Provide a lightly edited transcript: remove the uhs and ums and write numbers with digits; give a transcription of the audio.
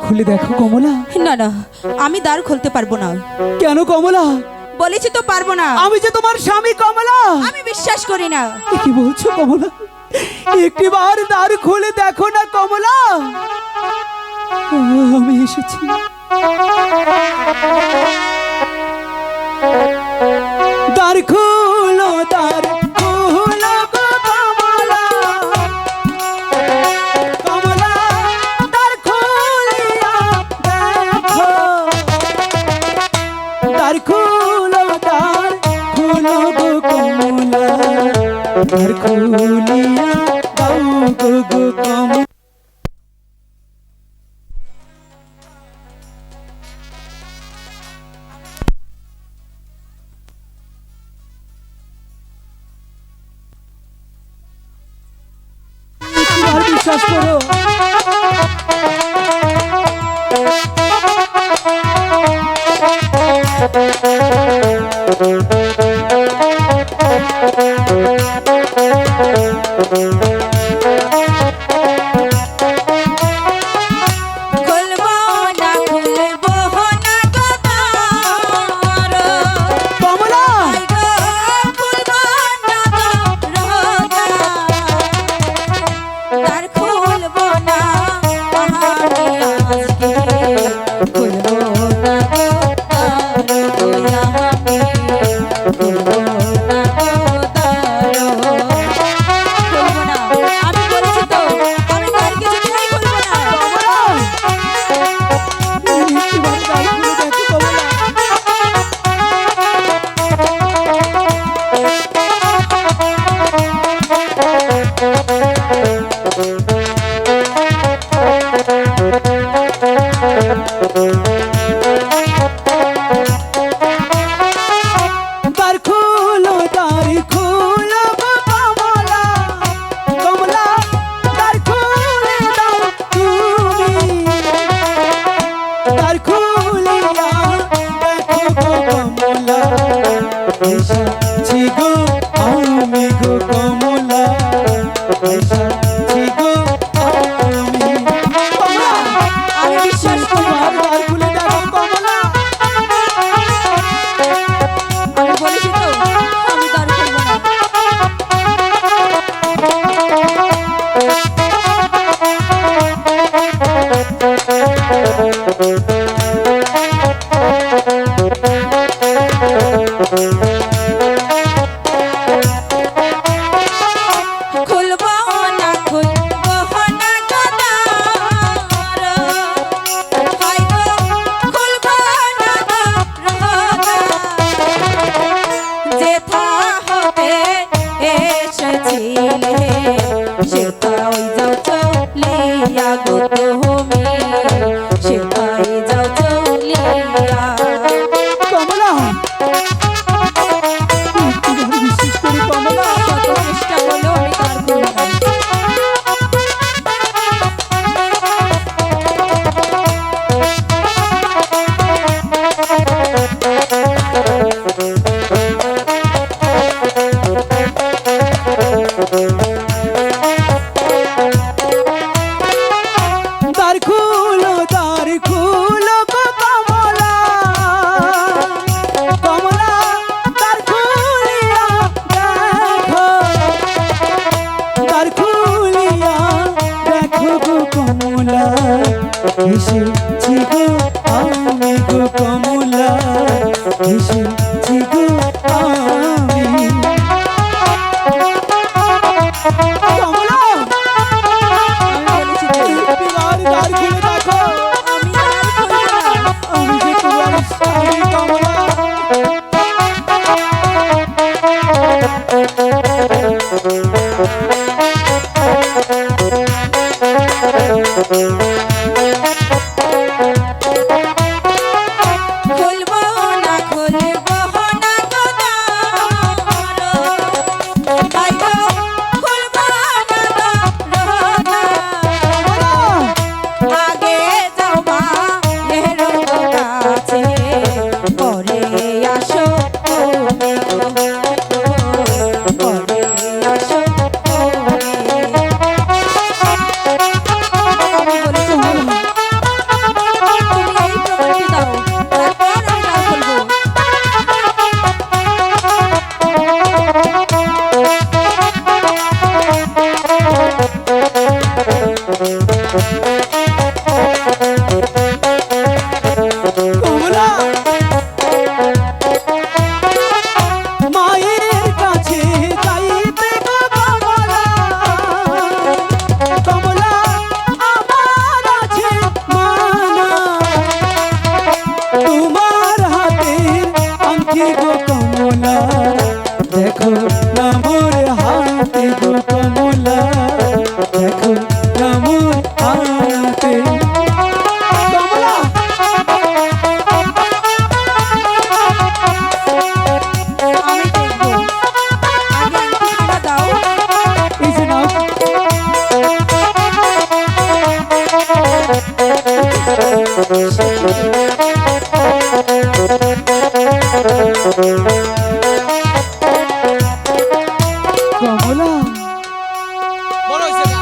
খুলে দেখো কমলা। না না, আমি দ্বার খুলতে পারবো না। কেন কমলা? বলেছি তো পারবো না। আমি যে তোমার স্বামী কমলা। আমি বিশ্বাস করি না। কি বলছো কমলা? একটিবার দ্বার খুলে দেখো না কমলা। আমি এসেছি। দ্বার খুলো, দ্বার খুলো গো কমলা। কমলা দ্বার খুলিয়া দেখো। দ্বার খুলো, দ্বার খুলো গো কমলা। দ্বার খুলিয়া দাও গো গো কমলা। বিশ্বাস করো। খুলবো না, খুলবো না গো দ্বার। কমলা আই গো, খুলবো না গো রোজা। দ্বার খুলবো না আমি আজকে। খুলবো না গো দ্বার গো আমি। খুলবো না গো দ্বার। খুলবো না। আমি বলেছি তো, আমি দ্বার কিছুতেই খুলবো না। একটিবার দ্বার খুলে দেখো কমলা। দ্বার খুলো, দ্বার খুলো গো কমলা। কমলা দ্বার খুলে দাও তুমি। দ্বার খুলিয়া দেখো গো কমলা। এসেছি গো আমি গো কমলা। এসেছি গো আমি। কমলা আমি বিশ্বাস করি না। দ্বার খুলে দেখো কমলা। আমি বলেছি তো, আমি দ্বার খুলবো না। খুলবো না, খুলবো না গো দ্বার। হাই গো, খুলবো না গো রোজা। যেথা হতে এসেছিলে সেথায় যাও চলিয়া গো তুমি। সেথায় যাও চলিয়া। কমলা একটিবার বিশ্বাস করো কমলা। কত চেষ্টা করলেও আমি দ্বার খুলবো না। দ্বার খুলো, দ্বার খুলো গো কমলা। কমলা দ্বার খুলিয়া দেখো। দ্বার খুলিয়া দেখো গো কমলা। এসেছি গো আমি গো কমলা। এসেছি গো আমি। কমলা আমি বলেছি তো, একটিবার দ্বার খুলে দেখো। আমি দ্বার খুলবো না। আমি যে তোমার স্বামী কমলা। খুলবো না, খুলবো না গো দ্বার। হাই গো, খুলবো না গো রোজা। আগে যাও মা এর কাছে, পরে আসো তুমি গো। পরে আসো তুমি। আমি বলেছি কমলা বড় হয়েছে না